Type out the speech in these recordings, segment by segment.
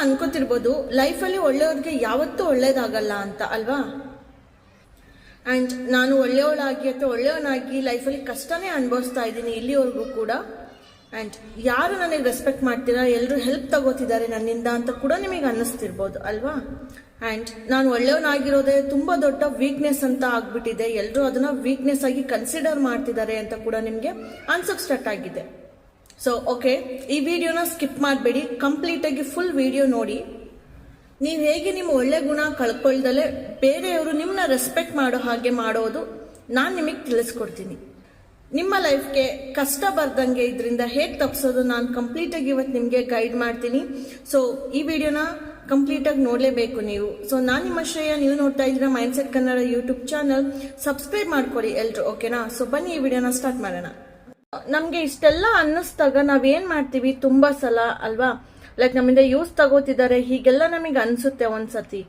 ಅನ್ಕೋತಿರ್ಬೋದು ಲೈಫಲ್ಲಿ ಒಳ್ಳೆಯವ್ರಿಗೆ ಯಾವತ್ತೂ ಒಳ್ಳೇದಾಗಲ್ಲ ಅಂತ ಅಲ್ವಾ. ಆ್ಯಂಡ್ ನಾನು ಒಳ್ಳೆಯವಳಾಗಿ ಅಥವಾ ಒಳ್ಳೆಯವನಾಗಿ ಲೈಫಲ್ಲಿ ಕಷ್ಟನೇ ಅನುಭವಿಸ್ತಾ ಇದ್ದೀನಿ ಇಲ್ಲಿವರೆಗೂ ಕೂಡ. ಆ್ಯಂಡ್ ಯಾರು ನನಗೆ ರೆಸ್ಪೆಕ್ಟ್ ಮಾಡ್ತೀರಾ, ಎಲ್ಲರೂ ಹೆಲ್ಪ್ ತಗೋತಿದ್ದಾರೆ ನನ್ನಿಂದ ಅಂತ ಕೂಡ ನಿಮಗೆ ಅನ್ನಿಸ್ತಿರ್ಬೋದು ಅಲ್ವಾ. ಆ್ಯಂಡ್ ನಾನು ಒಳ್ಳೆಯವನಾಗಿರೋದೇ ತುಂಬ ದೊಡ್ಡ ವೀಕ್ನೆಸ್ ಅಂತ ಆಗ್ಬಿಟ್ಟಿದೆ, ಎಲ್ಲರೂ ಅದನ್ನು ವೀಕ್ನೆಸ್ ಆಗಿ ಕನ್ಸಿಡರ್ ಮಾಡ್ತಿದ್ದಾರೆ ಅಂತ ಕೂಡ ನಿಮಗೆ ಅನ್ಸೋಕ್ಕೆ ಸ್ಟಾರ್ಟ್ ಆಗಿದೆ. ಸೊ ಓಕೆ, ಈ ವಿಡಿಯೋನ ಸ್ಕಿಪ್ ಮಾಡಬೇಡಿ, ಕಂಪ್ಲೀಟಾಗಿ ಫುಲ್ ವಿಡಿಯೋ ನೋಡಿ. ನೀವು ಹೇಗೆ ನಿಮ್ಮ ಒಳ್ಳೆ ಗುಣ ಕಳ್ಕೊಳ್ದಲೆ ಬೇರೆಯವರು ನಿಮ್ಮನ್ನ ರೆಸ್ಪೆಕ್ಟ್ ಮಾಡೋ ಹಾಗೆ ಮಾಡೋದು ನಾನು ನಿಮಗೆ ತಿಳಿಸ್ಕೊಡ್ತೀನಿ. ನಿಮ್ಮ ಲೈಫ್ಗೆ ಕಷ್ಟ ಬರ್ದಂಗೆ ಇದರಿಂದ ಹೇಗೆ ತಪ್ಪಿಸೋದು ನಾನು ಕಂಪ್ಲೀಟಾಗಿ ಇವತ್ತು ನಿಮಗೆ ಗೈಡ್ ಮಾಡ್ತೀನಿ. ಸೊ ಈ ವಿಡಿಯೋನ ಕಂಪ್ಲೀಟಾಗಿ ನೋಡಲೇಬೇಕು ನೀವು. ಸೊ ನಾನು ನಿಮ್ಮ ಶ್ರೇಯ, ನೀವು ನೋಡ್ತಾ ಇದ್ದೀರಾ mindset Kannada YouTube channel. Subscribe ಮಾಡ್ಕೊಳ್ಳಿ ಎಲ್ಲರೂ, ಓಕೆನಾ. ಸೊ ಬನ್ನಿ ಈ ವಿಡಿಯೋನ ಸ್ಟಾರ್ಟ್ ಮಾಡೋಣ. ನಮಗೆ ಇಷ್ಟೆಲ್ಲ ಅನ್ನಿಸ್ದಾಗ ನಾವೇನು ಮಾಡ್ತೀವಿ ತುಂಬ ಸಲ ಅಲ್ವಾ, ಲೈಕ್ ನಮ್ಮಿಂದ ಯೂಸ್ ತಗೋತಿದ್ದಾರೆ ಹೀಗೆಲ್ಲ ನಮಗೆ ಅನಿಸುತ್ತೆ. ಒಂದ್ಸತಿ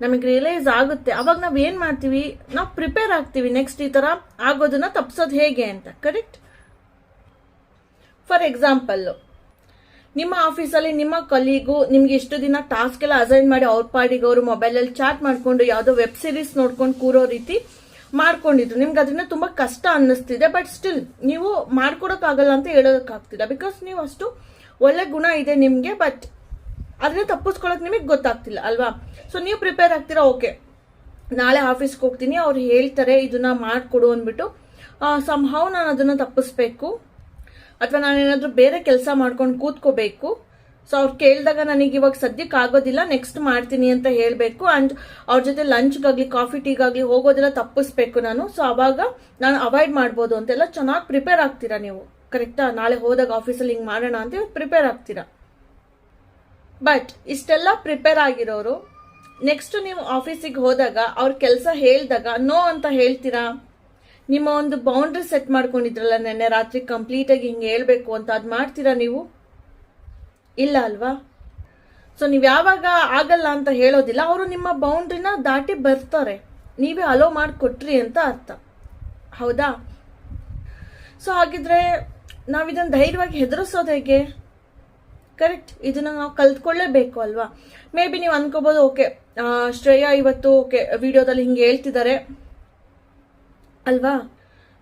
ನಮಗೆ ರಿಯಲೈಸ್ ಆಗುತ್ತೆ, ಅವಾಗ ನಾವು ಏನು ಮಾಡ್ತೀವಿ, ನಾವು ಪ್ರಿಪೇರ್ ಆಗ್ತೀವಿ ನೆಕ್ಸ್ಟ್ ಈ ಥರ ಆಗೋದನ್ನ ತಪ್ಪಿಸೋದು ಹೇಗೆ ಅಂತ. ಕರೆಕ್ಟ್. ಫಾರ್ ಎಕ್ಸಾಂಪಲ್, ನಿಮ್ಮ ಆಫೀಸಲ್ಲಿ ನಿಮ್ಮ ಕಲೀಗು ನಿಮ್ಗೆ ಇಷ್ಟು ದಿನ ಟಾಸ್ಕ್ ಎಲ್ಲ ಅಸೈನ್ ಮಾಡಿ ಅವ್ರ ಪಾಡಿಗೆ ಅವರು ಮೊಬೈಲಲ್ಲಿ ಚಾಟ್ ಮಾಡ್ಕೊಂಡು ಯಾವುದೋ ವೆಬ್ ಸೀರೀಸ್ ನೋಡ್ಕೊಂಡು ಕೂರೋ ರೀತಿ ಮಾಡ್ಕೊಂಡಿದ್ರು. ನಿಮ್ಗೆ ಅದನ್ನ ತುಂಬಾ ಕಷ್ಟ ಅನ್ನಿಸ್ತಿದೆ, ಬಟ್ ಸ್ಟಿಲ್ ನೀವು ಮಾಡ್ಕೊಡೋಕ್ಕಾಗಲ್ಲ ಅಂತ ಹೇಳೋದಕ್ಕಾಗ್ತಿಲ್ಲ, ಬಿಕಾಸ್ ನೀವು ಅಷ್ಟು ಒಳ್ಳೆ ಗುಣ ಇದೆ ನಿಮಗೆ, ಬಟ್ ಅದನ್ನ ತಪ್ಪಿಸ್ಕೊಳ್ಳೋಕೆ ನಿಮಗೆ ಗೊತ್ತಾಗ್ತಿಲ್ಲ ಅಲ್ವಾ. ಸೊ ನೀವು ಪ್ರಿಪೇರ್ ಆಗ್ತೀರಾ, ಓಕೆ ನಾಳೆ ಆಫೀಸ್ಗೆ ಹೋಗ್ತೀನಿ, ಅವ್ರು ಹೇಳ್ತಾರೆ ಇದನ್ನ ಮಾಡಿಕೊಡು ಅಂದ್ಬಿಟ್ಟು ಸಂಹೌ ನಾನು ಅದನ್ನ ತಪ್ಪಿಸ್ಬೇಕು, ಅಥವಾ ನಾನೇನಾದ್ರೂ ಬೇರೆ ಕೆಲಸ ಮಾಡ್ಕೊಂಡು ಕೂತ್ಕೋಬೇಕು. ಸೊ ಅವ್ರು ಕೇಳಿದಾಗ ನನಗೆ ಇವಾಗ ಸದ್ಯಕ್ಕೆ ಆಗೋದಿಲ್ಲ, ನೆಕ್ಸ್ಟ್ ಮಾಡ್ತೀನಿ ಅಂತ ಹೇಳಬೇಕು. ಆ್ಯಂಡ್ ಅವ್ರ ಜೊತೆ ಲಂಚ್ಗಾಗಲಿ ಕಾಫಿ ಟೀಗಾಗಲಿ ಹೋಗೋದೆಲ್ಲ ತಪ್ಪಿಸ್ಬೇಕು ನಾನು. ಸೊ ಅವಾಗ ನಾನು ಅವಾಯ್ಡ್ ಮಾಡ್ಬೋದು ಅಂತೆಲ್ಲ ಚೆನ್ನಾಗಿ ಪ್ರಿಪೇರ್ ಆಗ್ತೀರಾ ನೀವು. ಕರೆಕ್ಟಾ. ನಾಳೆ ಹೋದಾಗ ಆಫೀಸಲ್ಲಿ ಹಿಂಗೆ ಮಾಡೋಣ ಅಂತ ಪ್ರಿಪೇರ್ ಆಗ್ತೀರಾ. ಬಟ್ ಇಷ್ಟೆಲ್ಲ ಪ್ರಿಪೇರ್ ಆಗಿರೋರು ನೆಕ್ಸ್ಟ್ ನೀವು ಆಫೀಸಿಗೆ ಹೋದಾಗ ಅವ್ರ ಕೆಲಸ ಹೇಳಿದಾಗ ನೋ ಅಂತ ಹೇಳ್ತೀರಾ. ನಿಮ್ಮ ಒಂದು ಬೌಂಡ್ರಿ ಸೆಟ್ ಮಾಡ್ಕೊಂಡಿದ್ರಲ್ಲ ನೆನ್ನೆ ರಾತ್ರಿ ಕಂಪ್ಲೀಟಾಗಿ ಹಿಂಗೆ ಹೇಳ್ಬೇಕು ಅಂತ, ಅದು ಮಾಡ್ತೀರಾ ನೀವು? ಇಲ್ಲ ಅಲ್ವಾ. ಸೊ ನೀವು ಯಾವಾಗ ಆಗಲ್ಲ ಅಂತ ಹೇಳೋದಿಲ್ಲ, ಅವರು ನಿಮ್ಮ ಬೌಂಡ್ರಿನ ದಾಟಿ ಬರ್ತಾರೆ, ನೀವೇ ಅಲೋ ಮಾಡಿಕೊಟ್ರಿ ಅಂತ ಅರ್ಥ. ಹೌದಾ. ಸೊ ಹಾಗಿದ್ರೆ ನಾವಿದನ್ನು ಧೈರ್ಯವಾಗಿ ಹೆದರಿಸೋದು ಹೇಗೆ? ಕರೆಕ್ಟ್. ಇದನ್ನ ನಾವು ಕಲ್ತ್ಕೊಳ್ಳೇಬೇಕು ಅಲ್ವಾ. ಮೇ ಬಿ ನೀವು ಅನ್ಕೋಬಹುದು, ಓಕೆ ಶ್ರೇಯಾ ಇವತ್ತು ಓಕೆ ವಿಡಿಯೋದಲ್ಲಿ ಹಿಂಗೆ ಹೇಳ್ತಿದ್ದಾರೆ ಅಲ್ವಾ,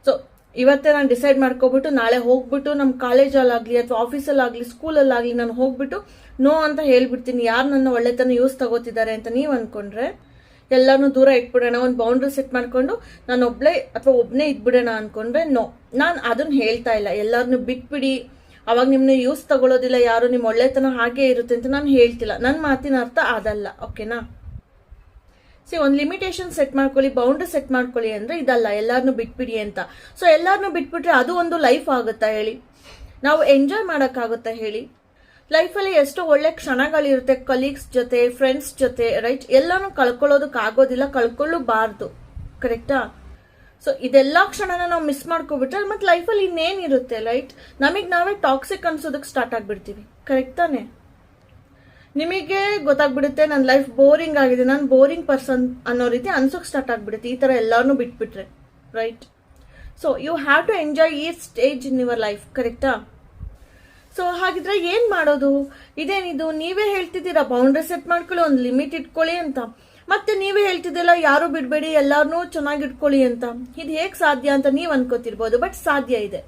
ಸೊ ಇವತ್ತೇ ನಾನು ಡಿಸೈಡ್ ಮಾಡ್ಕೊಬಿಟ್ಟು ನಾಳೆ ಹೋಗ್ಬಿಟ್ಟು ನಮ್ಮ ಕಾಲೇಜಲ್ಲಾಗಲಿ ಅಥವಾ ಆಫೀಸಲ್ಲಾಗಲಿ ಸ್ಕೂಲಲ್ಲಾಗಲಿ ನಾನು ಹೋಗ್ಬಿಟ್ಟು ನೋ ಅಂತ ಹೇಳ್ಬಿಡ್ತೀನಿ, ಯಾರು ನನ್ನ ಒಳ್ಳೆತನ ಯೂಸ್ ತಗೋತಿದ್ದಾರೆ ಅಂತ ನೀವು ಅನ್ಕೊಂಡ್ರೆ ಎಲ್ಲಾನು ದೂರ ಇಟ್ಬಿಡೋಣ, ಒಂದು ಬೌಂಡ್ರಿ ಸೆಟ್ ಮಾಡ್ಕೊಂಡು ನಾನು ಒಬ್ಬನೇ ಇದ್ಬಿಡೋಣ ಅನ್ಕೊಂಡ್ರೆ ನೋ. ನಾನು ಅದನ್ನ ಹೇಳ್ತಾ ಇಲ್ಲ, ಎಲ್ಲಾರನ್ನು ಬಿಟ್ಬಿಡಿ ಅವಾಗ ನಿಮ್ಮನ್ನ ಯೂಸ್ ತಗೊಳ್ಳೋದಿಲ್ಲ ಯಾರು, ನಿಮ್ಮ ಒಳ್ಳೆತನ ಹಾಗೆ ಇರುತ್ತೆ ಅಂತ ನಾನು ಹೇಳ್ತಿಲ್ಲ. ನನ್ನ ಮಾತಿನ ಅರ್ಥ ಅದಲ್ಲ, ಓಕೆನಾ. ಒಂದು ಲಿಮಿಟೇಷನ್ ಸೆಟ್ ಮಾಡ್ಕೊಳ್ಳಿ, ಬೌಂಡ್ರಿ ಸೆಟ್ ಮಾಡ್ಕೊಳ್ಳಿ ಅಂದ್ರೆ ಇದಲ್ಲ ಎಲ್ಲಾರನ್ನು ಬಿಟ್ಬಿಡಿ ಅಂತ. ಸೊ ಎಲ್ಲಾರನ್ನು ಬಿಟ್ಬಿಟ್ರೆ ಅದು ಒಂದು ಲೈಫ್ ಆಗುತ್ತಾ ಹೇಳಿ? ನಾವು ಎಂಜಾಯ್ ಮಾಡೋಕ್ಕಾಗುತ್ತಾ ಹೇಳಿ? ಲೈಫಲ್ಲಿ ಎಷ್ಟೋ ಒಳ್ಳೆ ಕ್ಷಣಗಳಿರುತ್ತೆ, ಕಲೀಗ್ಸ್ ಜೊತೆ, ಫ್ರೆಂಡ್ಸ್ ಜೊತೆ, ರೈಟ್. ಎಲ್ಲಾನು ಕಳ್ಕೊಳ್ಳೋದಕ್ಕಾಗೋದಿಲ್ಲ, ಕಳ್ಕೊಳ್ಳಬಾರ್ದು. ಕರೆಕ್ಟಾ. ಸೊ ಇದೆಲ್ಲ ಕ್ಷಣನ ನಾವು ಮಿಸ್ ಮಾಡ್ಕೊಬಿಟ್ರೆ ಮತ್ತೆ ಲೈಫಲ್ಲಿ ಇನ್ನೇನಿರುತ್ತೆ, ರೈಟ್. ನಮಗೆ ನಾವೇ ಟಾಕ್ಸಿಕ್ ಅನ್ಸೋದಕ್ಕೆ ಸ್ಟಾರ್ಟ್ ಆಗ್ಬಿಡ್ತೀವಿ. ಕರೆಕ್ಟ್ ತಾನೆ. ನಿಮಗೆ ಗೊತ್ತಾಗ್ಬಿಡುತ್ತೆ ನನ್ನ ಲೈಫ್ ಬೋರಿಂಗ್ ಆಗಿದೆ, ನಾನು ಬೋರಿಂಗ್ ಪರ್ಸನ್ ಅನ್ನೋ ರೀತಿ ಅನ್ಸೋಕೆ ಸ್ಟಾರ್ಟ್ ಆಗ್ಬಿಡುತ್ತೆ ಈ ಥರ ಎಲ್ಲಾರನ್ನೂ ಬಿಟ್ಬಿಟ್ರೆ, right. So you have to enjoy ಈ ಸ್ಟೇಜ್ ಇನ್ ಯುವರ್ ಲೈಫ್. ಕರೆಕ್ಟಾ. ಸೊ ಹಾಗಿದ್ರೆ ಏನು ಮಾಡೋದು? ಇದೇನಿದು ನೀವೇ ಹೇಳ್ತಿದ್ದೀರಾ ಬೌಂಡ್ರಿ ಸೆಟ್ ಮಾಡ್ಕೊಳ್ಳಿ, ಒಂದು ಲಿಮಿಟ್ ಇಟ್ಕೊಳ್ಳಿ ಅಂತ, ಮತ್ತೆ ನೀವೇ ಹೇಳ್ತಿದ್ದಿಲ್ಲ ಯಾರು ಬಿಡಬೇಡಿ ಎಲ್ಲಾರನ್ನೂ ಚೆನ್ನಾಗಿ ಇಟ್ಕೊಳ್ಳಿ ಅಂತ. ಇದು ಹೇಗೆ ಸಾಧ್ಯ ಅಂತ ನೀವು ಅನ್ಕೋತಿರ್ಬೋದು, ಬಟ್ ಸಾಧ್ಯ ಇದೆ.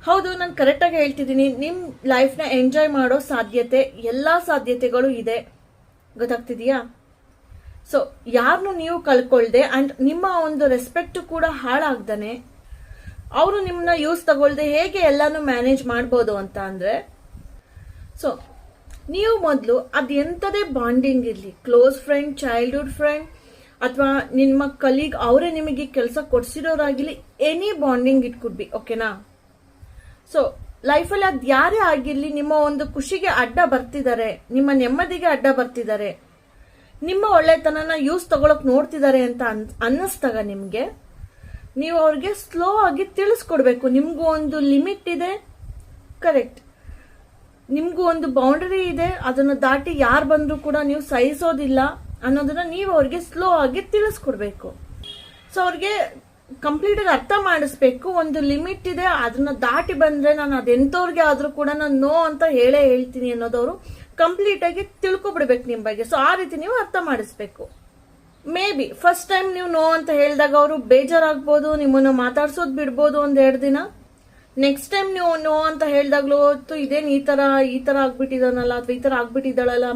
ಹೌದು, ನಾನು ಕರೆಕ್ಟಾಗಿ ಹೇಳ್ತಿದ್ದೀನಿ. ನಿಮ್ಮ ಲೈಫ್ನ ಎಂಜಾಯ್ ಮಾಡೋ ಸಾಧ್ಯತೆ, ಎಲ್ಲ ಸಾಧ್ಯತೆಗಳು ಇದೆ. ಗೊತ್ತಾಗ್ತಿದೆಯಾ? ಸೊ ಯಾರನ್ನು ನೀವು ಕಳ್ಕೊಳ್ದೆ ಆ್ಯಂಡ್ ನಿಮ್ಮ ಒಂದು ರೆಸ್ಪೆಕ್ಟ್ ಕೂಡ ಹಾಳಾಗ್ದಾನೆ, ಅವರು ನಿಮ್ಮನ್ನ ಯೂಸ್ ತಗೊಳ್ದೆ ಹೇಗೆ ಎಲ್ಲಾನು ಮ್ಯಾನೇಜ್ ಮಾಡ್ಬೋದು ಅಂತ ಅಂದರೆ, ಸೊ ನೀವು ಮೊದಲು ಅದು ಎಂಥದೇ ಬಾಂಡಿಂಗ್ ಇರಲಿ, ಕ್ಲೋಸ್ ಫ್ರೆಂಡ್, ಚೈಲ್ಡ್ಹುಡ್ ಫ್ರೆಂಡ್ ಅಥವಾ ನಿಮ್ಮ ಕಲೀಗ್, ಅವರೇ ನಿಮಗೆ ಕೆಲಸ ಕೊಡ್ಸಿರೋರಾಗಿಲಿ, any bonding it could be, ಓಕೆನಾ. ಸೊ ಲೈಫಲ್ಲಿ ಅದು ಯಾರೇ ಆಗಿರಲಿ, ನಿಮ್ಮ ಒಂದು ಖುಷಿಗೆ ಅಡ್ಡ ಬರ್ತಿದ್ದಾರೆ, ನಿಮ್ಮ ನೆಮ್ಮದಿಗೆ ಅಡ್ಡ ಬರ್ತಿದ್ದಾರೆ, ನಿಮ್ಮ ಒಳ್ಳೆತನನ ಯೂಸ್ ತಗೊಳಕ್ ನೋಡ್ತಿದ್ದಾರೆ ಅಂತ ಅನ್ನಿಸ್ದಾಗ ನಿಮಗೆ ನೀವು ಅವ್ರಿಗೆ ಸ್ಲೋ ಆಗಿ ತಿಳಿಸ್ಕೊಡ್ಬೇಕು. ನಿಮ್ಗೂ ಒಂದು ಲಿಮಿಟ್ ಇದೆ, ಕರೆಕ್ಟ್. ನಿಮ್ಗೂ ಒಂದು ಬೌಂಡರಿ ಇದೆ, ಅದನ್ನು ದಾಟಿ ಯಾರು ಬಂದರೂ ಕೂಡ ನೀವು ಸಹಿಸೋದಿಲ್ಲ ಅನ್ನೋದನ್ನ ನೀವು ಅವ್ರಿಗೆ ಸ್ಲೋ ಆಗಿ ತಿಳಿಸ್ಕೊಡ್ಬೇಕು. ಸೊ ಅವ್ರಿಗೆ ಕಂಪ್ಲೀಟ್ ಆಗಿ ಅರ್ಥ ಮಾಡಿಸ್ಬೇಕು, ಒಂದು ಲಿಮಿಟ್ ಇದೆ, ಅದನ್ನ ದಾಟಿ ಬಂದ್ರೆ ನಾನು ಅದೆಂತವ್ರಿಗೆ ಆದ್ರೂ ಕೂಡ ನಾನು ನೋ ಅಂತ ಹೇಳ್ತೀನಿ ಅನ್ನೋದವರು ಕಂಪ್ಲೀಟ್ ಆಗಿ ತಿಳ್ಕೊಬಿಡ್ಬೇಕು ನಿಮ್ ಬಗ್ಗೆ. ಸೊ ಆ ರೀತಿ ನೀವು ಅರ್ಥ ಮಾಡಿಸ್ಬೇಕು. ಮೇ ಬಿ ಫಸ್ಟ್ ಟೈಮ್ ನೀವು ನೋ ಅಂತ ಹೇಳಿದಾಗ ಅವರು ಬೇಜಾರಾಗ್ಬೋದು, ನಿಮ್ಮನ್ನ ಮಾತಾಡ್ಸೋದ್ ಬಿಡ್ಬೋದು ಒಂದ್ 2 ದಿನ. ನೆಕ್ಸ್ಟ್ ಟೈಮ್ ನೀವು ನೋ ಅಂತ ಹೇಳಿದಾಗ್ಲೂ ಇದೇನ್ ಈ ತರ ಆಗ್ಬಿಟ್ಟಿದಾನಲ್ಲ ಅಥವಾ ಈ ತರ ಆಗ್ಬಿಟ್ಟಿದ್ದಾಳಲ್ಲ,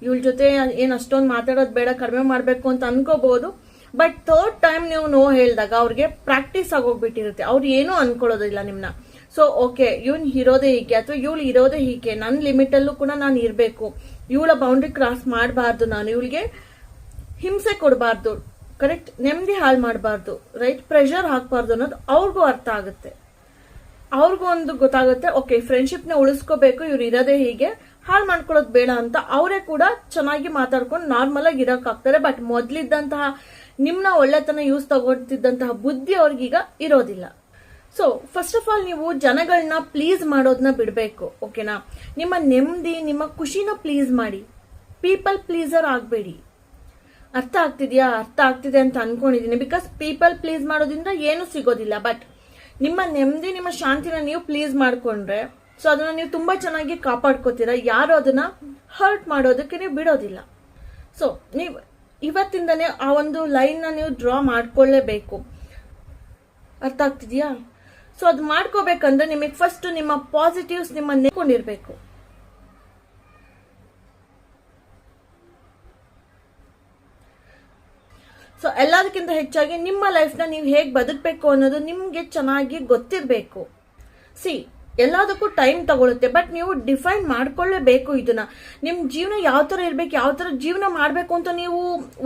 ಇವಳ ಜೊತೆ ಏನ್ ಅಷ್ಟೊಂದು ಮಾತಾಡೋದ್ ಬೇಡ, ಕಡಿಮೆ ಮಾಡ್ಬೇಕು ಅಂತ ಅನ್ಕೋಬಹುದು. ಬಟ್ 3rd ಟೈಮ್ ನೀವು ನೋ ಹೇಳಿದಾಗ ಅವ್ರಿಗೆ ಪ್ರಾಕ್ಟೀಸ್ ಆಗೋಗ್ಬಿಟ್ಟಿರುತ್ತೆ, ಅವ್ರು ಏನೂ ಅನ್ಕೊಳ್ಳೋದಿಲ್ಲ ನಿಮ್ನ. ಸೊ ಓಕೆ, ಇವನ್ ಇರೋದೇ ಹೀಗೆ ಅಥವಾ ಇವಳು ಇರೋದೇ ಹೀಗೆ, ನನ್ನ ಲಿಮಿಟ್ ಅಲ್ಲೂ ಕೂಡ ನಾನು ಇರ್ಬೇಕು, ಇವಳ ಬೌಂಡ್ರಿ ಕ್ರಾಸ್ ಮಾಡಬಾರ್ದು, ನಾನು ಇವಳಿಗೆ ಹಿಂಸೆ ಕೊಡಬಾರ್ದು, ಕರೆಕ್ಟ್, ನೆಮ್ಮದಿ ಹಾಳು ಮಾಡಬಾರ್ದು, ರೈಟ್, ಪ್ರೆಷರ್ ಹಾಕ್ಬಾರ್ದು ಅನ್ನೋದು ಅವ್ರಿಗೂ ಅರ್ಥ ಆಗುತ್ತೆ. ಅವ್ರಿಗೂ ಒಂದು ಗೊತ್ತಾಗುತ್ತೆ, ಓಕೆ ಫ್ರೆಂಡ್ಶಿಪ್ ನ ಉಳಿಸ್ಕೋಬೇಕು, ಇವ್ರು ಇರೋದೇ ಹೀಗೆ, ಹಾಳು ಮಾಡ್ಕೊಳ್ಳೋದು ಬೇಡ ಅಂತ ಅವರೇ ಕೂಡ ಚೆನ್ನಾಗಿ ಮಾತಾಡ್ಕೊಂಡು ನಾರ್ಮಲ್ ಆಗಿ ಇರಕ್ಕಾಗ್ತಾರೆ. ಬಟ್ ಮೊದ್ಲಿದ್ದಂತಹ ನಿಮ್ನ ಒಳ್ಳೆತನ ಯೂಸ್ ತಗೊಳ್ತಿದ್ದಂತಹ ಬುದ್ಧಿ ಅವ್ರಿಗೀಗ ಇರೋದಿಲ್ಲ. ಸೊ ಫಸ್ಟ್ ಆಫ್ ಆಲ್ ನೀವು ಜನಗಳನ್ನ ಪ್ಲೀಸ್ ಮಾಡೋದನ್ನ ಬಿಡಬೇಕು. ಓಕೆನಾ, ನಿಮ್ಮ ನೆಮ್ಮದಿ ನಿಮ್ಮ ಖುಷಿನ ಪ್ಲೀಸ್ ಮಾಡಿ, ಪೀಪಲ್ ಪ್ಲೀಸರ್ ಆಗಬೇಡಿ. ಅರ್ಥ ಆಗ್ತಿದ್ಯಾ? ಅರ್ಥ ಆಗ್ತಿದೆ ಅಂತ ಅನ್ಕೊಂಡಿದೀನಿ. ಬಿಕಾಸ್ ಪೀಪಲ್ ಪ್ಲೀಸ್ ಮಾಡೋದ್ರಿಂದ ಏನು ಸಿಗೋದಿಲ್ಲ. ಬಟ್ ನಿಮ್ಮ ನೆಮ್ಮದಿ ನಿಮ್ಮ ಶಾಂತಿನ ನೀವು ಪ್ಲೀಸ್ ಮಾಡ್ಕೊಂಡ್ರೆ ಸೊ ಅದನ್ನ ನೀವು ತುಂಬಾ ಚೆನ್ನಾಗಿ ಕಾಪಾಡ್ಕೋತೀರಾ. ಯಾರು ಅದನ್ನ ಹರ್ಟ್ ಮಾಡೋದಕ್ಕೆ ನೀವು ಬಿಡೋದಿಲ್ಲ. ಸೊ ನೀವು ಇವತ್ತಿಂದನೇ ಆ ಒಂದು ಲೈನ್ ನ ನೀವು ಡ್ರಾ ಮಾಡ್ಕೊಳ್ಳೇಬೇಕು. ಅರ್ಥ ಆಗ್ತಿದ್ಯಾ? ಸೊ ಅದು ಮಾಡ್ಕೋಬೇಕಂದ್ರೆ ನಿಮಗೆ ಫಸ್ಟ್ ನಿಮ್ಮ ಪಾಸಿಟಿವ್ಸ್ ನಿಮ್ಮ ನೆನ್ಕೊಂಡಿರ್ಬೇಕು. ಸೊ ಎಲ್ಲದಕ್ಕಿಂತ ಹೆಚ್ಚಾಗಿ ನಿಮ್ಮ ಲೈಫ್ನ ನೀವು ಹೇಗೆ ಬದುಕಬೇಕು ಅನ್ನೋದು ನಿಮ್ಗೆ ಚೆನ್ನಾಗಿ ಗೊತ್ತಿರಬೇಕು. ಎಲ್ಲದಕ್ಕೂ ಟೈಮ್ ತಗೊಳುತ್ತೆ, ಬಟ್ ನೀವು ಡಿಫೈನ್ ಮಾಡ್ಕೊಳ್ಳೇಬೇಕು. ಇದನ್ನ ನಿಮ್ ಜೀವನ ಯಾವ ತರ ಇರ್ಬೇಕು, ಯಾವ ತರ ಜೀವನ ಮಾಡ್ಬೇಕು ಅಂತ ನೀವು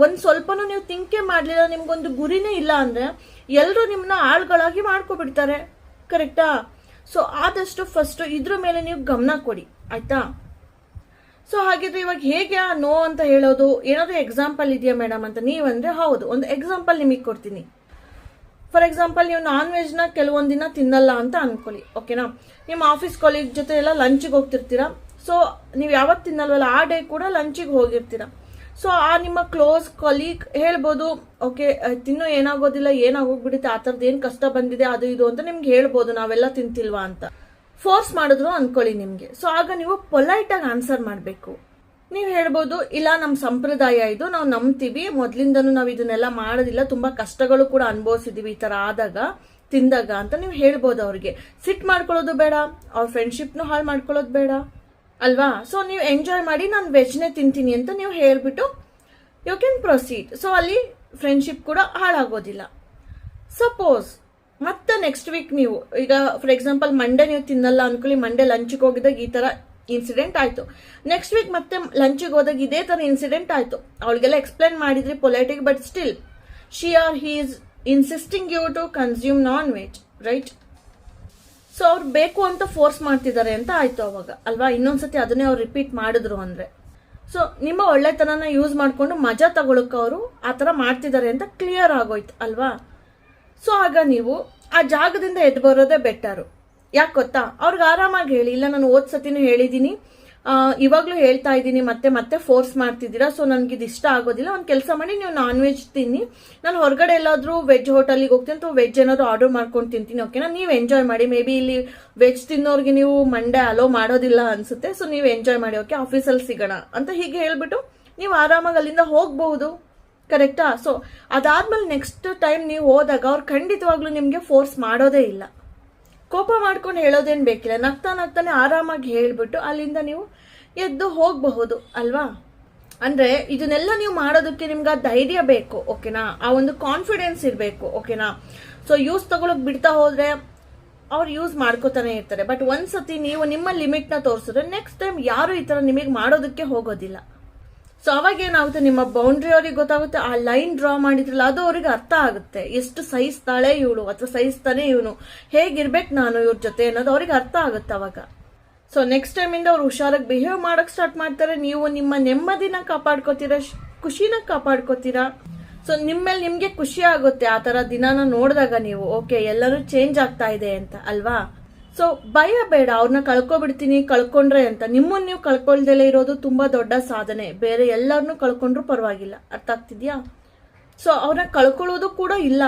ಒಂದ್ ಸ್ವಲ್ಪನೂ ನೀವು ಥಿಂಕೇ ಮಾಡ್ಲಿಲ್ಲ, ನಿಮ್ಗೊಂದು ಗುರಿನೇ ಇಲ್ಲ ಅಂದ್ರೆ ಎಲ್ರು ನಿಮ್ನ ಆಳ್ಗಳಾಗಿ ಮಾಡ್ಕೊಬಿಡ್ತಾರೆ. ಕರೆಕ್ಟಾ? ಸೊ ಆದಷ್ಟು ಫಸ್ಟ್ ಇದ್ರ ಮೇಲೆ ನೀವು ಗಮನ ಕೊಡಿ, ಆಯ್ತಾ? ಸೊ ಹಾಗಿದ್ರೆ ಇವಾಗ ಹೇಗೆ ನೋ ಅಂತ ಹೇಳೋದು, ಏನಾದ್ರು ಎಕ್ಸಾಂಪಲ್ ಇದೆಯಾ ಮೇಡಮ್ ಅಂತ ನೀವಂದ್ರೆ ಹೌದು, ಒಂದು ಎಕ್ಸಾಂಪಲ್ ನಿಮಗೆ ಕೊಡ್ತೀನಿ. ಫಾರ್ ಎಕ್ಸಾಂಪಲ್, ನೀವು ನಾನ್ ವೆಜ್ ನ ಕೆಲವೊಂದಿನ ತಿನ್ನಲ್ಲ ಅಂತ ಅನ್ಕೊಳ್ಳಿ. ಓಕೆನಾ, ನಿಮ್ಮ ಆಫೀಸ್ ಕೊಲೀಗ್ ಜೊತೆ ಎಲ್ಲ ಲಂಚ್ಗೆ ಹೋಗ್ತಿರ್ತೀರಾ. ಸೊ ನೀವು ಯಾವತ್ತು ತಿನ್ನಲ್ವಲ್ಲ ಆ ಡೇ ಕೂಡ ಲಂಚಿಗೆ ಹೋಗಿರ್ತೀರಾ. ಸೊ ಆ ನಿಮ್ಮ ಕ್ಲೋಸ್ ಕೊಲೀಗ್ ಹೇಳ್ಬೋದು, ಓಕೆ ತಿನ್ನೋ ಏನಾಗೋದಿಲ್ಲ, ಏನಾಗೋಗ್ಬಿಡುತ್ತೆ, ಆ ಥರದ್ದು ಏನ್ ಕಷ್ಟ ಬಂದಿದೆ ಅದು ಇದು ಅಂತ ನಿಮ್ಗೆ ಹೇಳ್ಬೋದು, ನಾವೆಲ್ಲ ತಿಂತಿಲ್ವಾ ಅಂತ ಫೋರ್ಸ್ ಮಾಡಿದ್ರು ಅನ್ಕೊಳ್ಳಿ ನಿಮ್ಗೆ. ಸೊ ಆಗ ನೀವು ಪೊಲೈಟ್ ಆಗಿ ಆನ್ಸರ್ ಮಾಡಬೇಕು. ನೀವು ಹೇಳ್ಬೋದು, ಇಲ್ಲ ನಮ್ಮ ಸಂಪ್ರದಾಯ ಇದು, ನಾವು ನಂಬ್ತೀವಿ, ಮೊದ್ಲಿಂದನೂ ನಾವು ಇದನ್ನೆಲ್ಲ ಮಾಡೋದಿಲ್ಲ, ತುಂಬಾ ಕಷ್ಟಗಳು ಕೂಡ ಅನುಭವಿಸಿದೀವಿ ಈ ತರ ಆದಾಗ ತಿಂದಾಗ ಅಂತ ನೀವು ಹೇಳ್ಬೋದು. ಅವ್ರಿಗೆ ಸಿಟ್ ಮಾಡ್ಕೊಳ್ಳೋದು ಬೇಡ, ಅವ್ರ ಫ್ರೆಂಡ್ಶಿಪ್ನು ಹಾಳು ಮಾಡ್ಕೊಳ್ಳೋದು ಬೇಡ ಅಲ್ವಾ? ಸೊ ನೀವು ಎಂಜಾಯ್ ಮಾಡಿ, ನಾನು ವೆಜ್ನೇ ತಿಂತೀನಿ ಅಂತ ನೀವು ಹೇಳ್ಬಿಟ್ಟು ಯು ಕ್ಯಾನ್ ಪ್ರೊಸೀಡ್. ಸೊ ಅಲ್ಲಿ ಫ್ರೆಂಡ್ಶಿಪ್ ಕೂಡ ಹಾಳಾಗೋದಿಲ್ಲ. ಸಪೋಸ್ ಮತ್ತೆ ನೆಕ್ಸ್ಟ್ ವೀಕ್ ನೀವು ಈಗ ಫಾರ್ ಎಕ್ಸಾಂಪಲ್ ಮಂಡೇ ನೀವು ತಿನ್ನಲ್ಲ ಅನ್ಕೊಳ್ಳಿ, ಮಂಡೇ ಲಂಚ್ಗೆ ಹೋಗಿದಾಗ ಈ ತರ ಇನ್ಸಿಡೆಂಟ್ ಆಯ್ತು. ನೆಕ್ಸ್ಟ್ ವೀಕ್ ಮತ್ತೆ ಲಂಚ್ಗೆ ಹೋದಾಗ ಇದೇ ತರ ಇನ್ಸಿಡೆಂಟ್ ಆಯ್ತು. ಅವಳಿಗೆಲ್ಲ ಎಕ್ಸ್ಪ್ಲೇನ್ ಮಾಡಿದ್ರಿ ಪೊಲೈಟಿಗೆ, but still she or he is insisting you to consume non veg, right? So ಅವ್ರು ಬೇಕು ಅಂತ ಫೋರ್ಸ್ ಮಾಡ್ತಿದ್ದಾರೆ ಅಂತ ಆಯ್ತು ಅವಾಗ ಅಲ್ವಾ? ಇನ್ನೊಂದ್ಸತಿ ಅದನ್ನೇ ಅವ್ರು ರಿಪೀಟ್ ಮಾಡಿದ್ರು ಅಂದ್ರೆ ಸೊ ನಿಮ್ಮ ಒಳ್ಳೆತನನ ಯೂಸ್ ಮಾಡ್ಕೊಂಡು ಮಜಾ ತಗೊಳಕ್ ಅವರು ಆತರ ಮಾಡ್ತಿದ್ದಾರೆ ಅಂತ ಕ್ಲಿಯರ್ ಆಗೋಯ್ತು ಅಲ್ವಾ? ಸೊ ಆಗ ನೀವು ಆ ಜಾಗದಿಂದ ಎದ್ದು ಬರೋದೇ ಬೆಟರು. ಯಾಕೆ ಗೊತ್ತಾ? ಅವ್ರಿಗೆ ಆರಾಮಾಗಿ ಹೇಳಿ, ಇಲ್ಲ ನಾನು ಸತಿನೂ ಹೇಳಿದೀನಿ, ಇವಾಗ್ಲೂ ಹೇಳ್ತಾ ಇದ್ದೀನಿ, ಮತ್ತೆ ಮತ್ತೆ ಫೋರ್ಸ್ ಮಾಡ್ತಿದ್ದೀರಾ, ಸೊ ನನ್ಗೆ ಇದು ಇಷ್ಟ ಆಗೋದಿಲ್ಲ, ಒಂದು ಕೆಲಸ ಮಾಡಿ ನೀವು ನಾನ್ ವೆಜ್ ತಿನ್ನಿ, ನಾನು ಹೊರಗಡೆ ಎಲ್ಲಾದ್ರೂ ವೆಜ್ ಹೋಟೆಲ್ಗೆ ಹೋಗ್ತೀನಿ ಅಥವಾ ವೆಜ್ ಏನಾದ್ರು ಆರ್ಡರ್ ಮಾಡ್ಕೊಂಡು ತಿಂತೀನಿ, ಓಕೆನಾ? ನೀವು ಎಂಜಾಯ್ ಮಾಡಿ. ಮೇ ಬಿ ಇಲ್ಲಿ ವೆಜ್ ತಿನ್ನೋರ್ಗೆ ನೀವು ಮಂಡೇ ಅಲೋ ಮಾಡೋದಿಲ್ಲ ಅನ್ಸುತ್ತೆ, ಸೊ ನೀವು ಎಂಜಾಯ್ ಮಾಡಿ, ಓಕೆ ಆಫೀಸಲ್ಲಿ ಸಿಗೋಣ ಅಂತ ಹೀಗೆ ಹೇಳ್ಬಿಟ್ಟು ನೀವು ಆರಾಮಾಗಿ ಅಲ್ಲಿಂದ ಹೋಗ್ಬಹುದು. ಕರೆಕ್ಟಾ? ಸೊ ಅದಾದ್ಮೇಲೆ ನೆಕ್ಸ್ಟ್ ಟೈಮ್ ನೀವು ಹೋದಾಗ ಅವ್ರು ಖಂಡಿತವಾಗ್ಲೂ ನಿಮ್ಗೆ ಫೋರ್ಸ್ ಮಾಡೋದೇ ಇಲ್ಲ. ಕೋಪ ಮಾಡ್ಕೊಂಡು ಹೇಳೋದೇನ್ ಬೇಕಿಲ್ಲ, ನಗ್ತಾ ನಗ್ತಾನೆ ಆರಾಮಾಗಿ ಹೇಳ್ಬಿಟ್ಟು ಅಲ್ಲಿಂದ ನೀವು ಎದ್ದು ಹೋಗಬಹುದು ಅಲ್ವಾ? ಅಂದ್ರೆ ಇದನ್ನೆಲ್ಲ ನೀವು ಮಾಡೋದಕ್ಕೆ ನಿಮ್ಗೆ ಧೈರ್ಯ ಬೇಕು, ಓಕೆನಾ? ಆ ಒಂದು ಕಾನ್ಫಿಡೆನ್ಸ್ ಇರಬೇಕು, ಓಕೆನಾ? ಸೊ ಯೂಸ್ ತಗೊಳಕ್ ಬಿಡ್ತಾ ಹೋದ್ರೆ ಅವ್ರು ಯೂಸ್ ಮಾಡ್ಕೋತಾನೆ ಇರ್ತಾರೆ. ಬಟ್ ಒಂದ್ಸತಿ ನೀವು ನಿಮ್ಮ ಲಿಮಿಟ್ ನ ತೋರಿಸಿದ್ರೆ ನೆಕ್ಸ್ಟ್ ಟೈಮ್ ಯಾರು ಈ ತರ ನಿಮಗೆ ಮಾಡೋದಕ್ಕೆ ಹೋಗೋದಿಲ್ಲ. ಸೊ ಅವಾಗ ಏನಾಗುತ್ತೆ, ನಿಮ್ಮ ಬೌಂಡ್ರಿ ಅವ್ರಿಗೆ ಗೊತ್ತಾಗುತ್ತೆ, ಆ ಲೈನ್ ಡ್ರಾ ಮಾಡಿದ್ರಲ್ಲ ಅದು ಅವ್ರಿಗೆ ಅರ್ಥ ಆಗುತ್ತೆ, ಎಷ್ಟು ಸಹಿಸ್ತಾಳೆ ಇವಳು ಅಥವಾ ಸಹಿಸ್ತಾನೆ ಇವನು, ಹೇಗಿರ್ಬೇಕು ನಾನು ಇವ್ರ ಜೊತೆ ಅನ್ನೋದು ಅವ್ರಿಗೆ ಅರ್ಥ ಆಗುತ್ತೆ ಅವಾಗ. ಸೊ ನೆಕ್ಸ್ಟ್ ಟೈಮ್ ಇಂದ ಅವ್ರು ಹುಷಾರಾಗಿ ಬಿಹೇವ್ ಮಾಡಕ್ ಸ್ಟಾರ್ಟ್ ಮಾಡ್ತಾರೆ. ನೀವು ನಿಮ್ಮ ನೆಮ್ಮದಿನ ಕಾಪಾಡ್ಕೋತೀರಾ, ಖುಷಿನ ಕಾಪಾಡ್ಕೋತೀರಾ. ಸೊ ನಿಮ್ಮೇಲೆ ನಿಮ್ಗೆ ಖುಷಿ ಆಗುತ್ತೆ ಆ ತರ ದಿನಾನ ನೋಡಿದಾಗ ನೀವು, ಓಕೆ ಎಲ್ಲರೂ ಚೇಂಜ್ ಆಗ್ತಾ ಇದೆ ಅಂತ ಅಲ್ವಾ? ಸೊ ಭಯ ಬೇಡ, ಅವ್ರನ್ನ ಕಳ್ಕೊಬಿಡ್ತೀನಿ ಕಳ್ಕೊಂಡ್ರೆ ಅಂತ. ನಿಮ್ಮನ್ನ ನೀವು ಕಳ್ಕೊಳ್ದಲೇ ಇರೋದು ತುಂಬಾ ದೊಡ್ಡ ಸಾಧನೆ. ಬೇರೆ ಎಲ್ಲರನ್ನೂ ಕಳ್ಕೊಂಡ್ರು ಪರವಾಗಿಲ್ಲ. ಅರ್ಥ ಆಗ್ತಿದ್ಯಾ? ಸೊ ಅವ್ರನ್ನ ಕಳ್ಕೊಳ್ಳೋದು ಕೂಡ ಇಲ್ಲ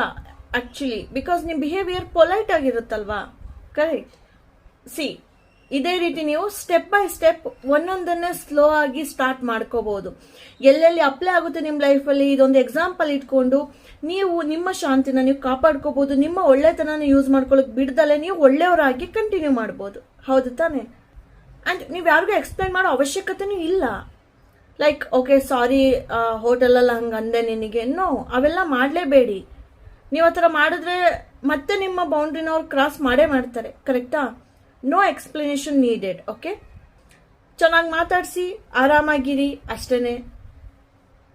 ಆಕ್ಚುಲಿ, ಬಿಕಾಸ್ ನಿಮ್ ಬಿಹೇವಿಯರ್ ಪೊಲೈಟ್ ಆಗಿರುತ್ತಲ್ವಾ? ಕರೆಕ್ಟ್. ಇದೇ ರೀತಿ ನೀವು ಸ್ಟೆಪ್ ಬೈ ಸ್ಟೆಪ್ ಒಂದೊಂದನ್ನೇ ಸ್ಲೋ ಆಗಿ ಸ್ಟಾರ್ಟ್ ಮಾಡ್ಕೋಬಹುದು. ಎಲ್ಲೆಲ್ಲಿ ಅಪ್ಲೈ ಆಗುತ್ತೆ ನಿಮ್ಮ ಲೈಫಲ್ಲಿ ಇದೊಂದು ಎಕ್ಸಾಂಪಲ್ ಇಟ್ಕೊಂಡು ನೀವು ನಿಮ್ಮ ಶಾಂತಿನ ನೀವು ಕಾಪಾಡ್ಕೋಬಹುದು. ನಿಮ್ಮ ಒಳ್ಳೆತನ ಯೂಸ್ ಮಾಡ್ಕೊಳ್ಳೋಕೆ ಬಿಡ್ದಲೆ ನೀವು ಒಳ್ಳೆಯವರಾಗಿ ಕಂಟಿನ್ಯೂ ಮಾಡ್ಬೋದು. ಹೌದು ತಾನೆ? ಅಂಡ್ ನೀವು ಯಾರಿಗೂ ಎಕ್ಸ್ಪ್ಲೈನ್ ಮಾಡೋ ಅವಶ್ಯಕತೆನೂ ಇಲ್ಲ. ಲೈಕ್ ಓಕೆ ಸಾರಿ ಹೋಟೆಲಲ್ಲಿ ಹಂಗೆ ಅಂದೆ ನಿನಗೆ, ನೋ, ಅವೆಲ್ಲ ಮಾಡಲೇಬೇಡಿ. ನೀವು ಆ ಥರ ಮಾಡಿದ್ರೆ ಮತ್ತೆ ನಿಮ್ಮ ಬೌಂಡ್ರಿನ ಅವ್ರು ಕ್ರಾಸ್ ಮಾಡೇ ಮಾಡ್ತಾರೆ. ಕರೆಕ್ಟಾ? No explanation needed. ಓಕೆ, ಚೆನ್ನಾಗಿ ಮಾತಾಡಿಸಿ ಆರಾಮಾಗಿರಿ ಅಷ್ಟೇನೆ.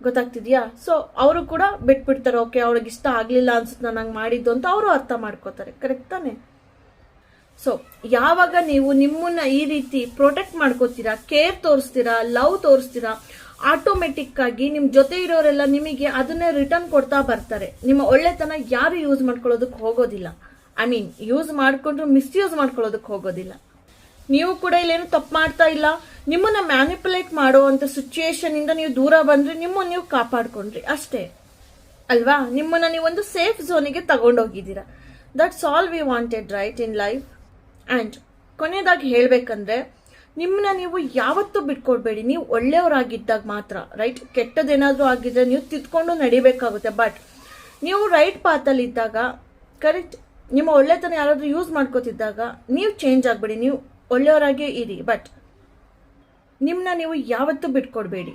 ಗೊತ್ತಾಗ್ತಿದ್ಯಾ? ಸೊ ಅವರು ಕೂಡ ಬಿಟ್ಬಿಡ್ತಾರೆ. ಓಕೆ, ಅವ್ರಿಗೆ ಇಷ್ಟ ಆಗಲಿಲ್ಲ ಅನ್ಸುತ್ತೆ ನನಗೆ ಮಾಡಿದ್ದು ಅಂತ ಅವರು ಅರ್ಥ ಮಾಡ್ಕೋತಾರೆ. ಕರೆಕ್ಟ್ ತಾನೆ? ಸೊ ಯಾವಾಗ ನೀವು ನಿಮ್ಮನ್ನ ಈ ರೀತಿ ಪ್ರೊಟೆಕ್ಟ್ ಮಾಡ್ಕೋತೀರಾ, ಕೇರ್ ತೋರಿಸ್ತೀರಾ, ಲವ್ ತೋರಿಸ್ತೀರಾ, ಆಟೋಮೆಟಿಕ್ ಆಗಿ ನಿಮ್ ಜೊತೆ ಇರೋರೆಲ್ಲ ನಿಮಗೆ ಅದನ್ನೇ ರಿಟರ್ನ್ ಕೊಡ್ತಾ ಬರ್ತಾರೆ. ನಿಮ್ಮ ಒಳ್ಳೆತನ ಯಾರು ಯೂಸ್ ಮಾಡ್ಕೊಳ್ಳೋದಕ್ಕೆ ಹೋಗೋದಿಲ್ಲ. ಐ ಮೀನ್ ಯೂಸ್ ಮಾಡ್ಕೊಂಡ್ರು ಮಿಸ್ಯೂಸ್ ಮಾಡ್ಕೊಳ್ಳೋದಕ್ಕೆ ಹೋಗೋದಿಲ್ಲ. ನೀವು ಕೂಡ ಇಲ್ಲೇನು ತಪ್ಪು ಮಾಡ್ತಾ ಇಲ್ಲ. ನಿಮ್ಮನ್ನ ಮ್ಯಾನಿಪುಲೇಟ್ ಮಾಡುವಂತ ಸಿಚುಯೇಷನ್ ಇಂದ ನೀವು ದೂರ ಬಂದ್ರೆ ನಿಮ್ಮನ್ನ ನೀವು ಕಾಪಾಡ್ಕೊಂಡ್ರಿ ಅಷ್ಟೇ ಅಲ್ವಾ? ನಿಮ್ಮನ್ನ ನೀವು ಒಂದು ಸೇಫ್ ಝೋನಿಗೆ ತಗೊಂಡೋಗಿದ್ದೀರಾ. That's all we wanted right in life. And ಕೊನೆಯದಾಗಿ ಹೇಳ್ಬೇಕಂದ್ರೆ ನಿಮ್ಮನ್ನ ನೀವು ಯಾವತ್ತೂ ಬಿಟ್ಕೊಡ್ಬೇಡಿ. ನೀವು ಒಳ್ಳೆಯವರಾಗಿದ್ದಾಗ ಮಾತ್ರ, ರೈಟ್? ಕೆಟ್ಟದೇನಾದ್ರೂ ಆಗಿದ್ರೆ ನೀವು ತಿದ್ಕೊಂಡು ನಡಿಬೇಕಾಗುತ್ತೆ. ಬಟ್ ನೀವು ರೈಟ್ ಪಾತಲ್ಲಿ ಇದ್ದಾಗ, ಕರೆಕ್ಟ್, ನಿಮ್ಮ ಒಳ್ಳೆತನ ಯಾರಾದ್ರೂ ಯೂಸ್ ಮಾಡ್ಕೋತಿದ್ದಾಗ ನೀವು ಚೇಂಜ್ ಆಗ್ಬೇಡಿ. ನೀವು ಒಳ್ಳೆಯವರಾಗೇ ಇರಿ. ಬಟ್ ನಿಮ್ಮನ್ನ ನೀವು ಯಾವತ್ತೂ ಬಿಟ್ಕೊಡ್ಬೇಡಿ.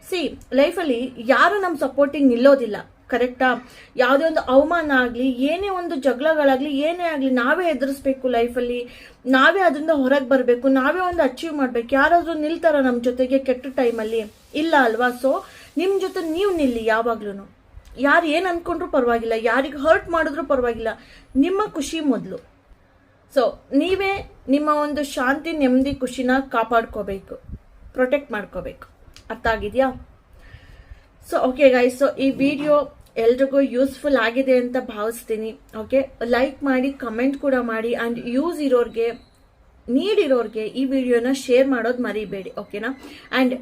ಸಿ, ಲೈಫಲ್ಲಿ ಯಾರು ನಮ್ಮ ಸಪೋರ್ಟಿಂಗ್ ನಿಲ್ಲೋದಿಲ್ಲ. ಕರೆಕ್ಟಾ? ಯಾವುದೇ ಒಂದು ಅವಮಾನ ಆಗಲಿ, ಏನೇ ಒಂದು ಜಗಳಗಳಾಗ್ಲಿ, ಏನೇ ಆಗಲಿ ನಾವೇ ಎದುರಿಸ್ಬೇಕು ಲೈಫಲ್ಲಿ. ನಾವೇ ಅದರಿಂದ ಹೊರಗೆ ಬರಬೇಕು. ನಾವೇ ಒಂದು ಅಚೀವ್ ಮಾಡ್ಬೇಕು. ಯಾರಾದ್ರೂ ನಿಲ್ತಾರ ನಮ್ಮ ಜೊತೆಗೆ ಕೆಟ್ಟ ಟೈಮಲ್ಲಿ? ಇಲ್ಲ ಅಲ್ವಾ? ಸೊ ನಿಮ್ಮ ಜೊತೆ ನೀವು ನಿಲ್ಲಿ ಯಾವಾಗ್ಲೂ. ಯಾರು ಏನು ಅನ್ಕೊಂಡ್ರು ಪರವಾಗಿಲ್ಲ, ಯಾರಿಗೆ ಹರ್ಟ್ ಮಾಡಿದ್ರು ಪರವಾಗಿಲ್ಲ, ನಿಮ್ಮ ಖುಷಿ ಮೊದಲು. ಸೊ ನೀವೇ ನಿಮ್ಮ ಒಂದು ಶಾಂತಿ, ನೆಮ್ಮದಿ, ಖುಷಿನ ಕಾಪಾಡ್ಕೋಬೇಕು, ಪ್ರೊಟೆಕ್ಟ್ ಮಾಡ್ಕೋಬೇಕು. ಅರ್ಥ ಆಗಿದೆಯಾ? ಸೊ ಓಕೆ ಗೈಸ್, ಸೊ ಈ ವಿಡಿಯೋ ಎಲ್ರಿಗೂ ಯೂಸ್ಫುಲ್ ಆಗಿದೆ ಅಂತ ಭಾವಿಸ್ತೀನಿ. ಓಕೆ, ಲೈಕ್ ಮಾಡಿ, ಕಮೆಂಟ್ ಕೂಡ ಮಾಡಿ. ಆ್ಯಂಡ್ ಯೂಸ್ ಇರೋರಿಗೆ, ನೀಡ್ ಇರೋರಿಗೆ ಈ ವಿಡಿಯೋನ ಶೇರ್ ಮಾಡೋದು ಮರಿಬೇಡಿ. ಓಕೆನಾ? ಆ್ಯಂಡ್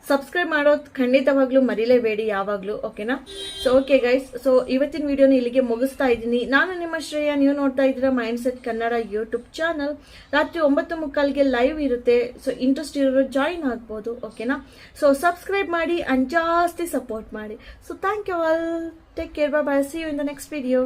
ಸಬ್ಸ್ಕ್ರೈಬ್ ಮಾಡೋದು ಖಂಡಿತವಾಗ್ಲೂ ಮರಿಲೇಬೇಡಿ ಯಾವಾಗಲೂ. ಓಕೆನಾ? ಸೊ ಓಕೆ ಗೈಸ್, ಸೊ ಇವತ್ತಿನ ವಿಡಿಯೋನ ಇಲ್ಲಿಗೆ ಮುಗಿಸ್ತಾ ಇದ್ದೀನಿ. ನಾನು ನಿಮ್ಮ ಶ್ರೇಯ, ನೀವು ನೋಡ್ತಾ ಇದ್ದೀರಾ ಮೈಂಡ್ಸೆಟ್ ಕನ್ನಡ ಯೂಟ್ಯೂಬ್ ಚಾನಲ್. ರಾತ್ರಿ 9:45ಗೆ ಲೈವ್ ಇರುತ್ತೆ. ಸೊ ಇಂಟ್ರೆಸ್ಟ್ ಇರೋರು ಜಾಯಿನ್ ಆಗ್ಬೋದು. ಓಕೆನಾ? ಸೊ ಸಬ್ಸ್ಕ್ರೈಬ್ ಮಾಡಿ ಅಂಡ್ ಜಾಸ್ತಿ ಸಪೋರ್ಟ್ ಮಾಡಿ. So thank you all. Take care, bye bye. See you in the next video.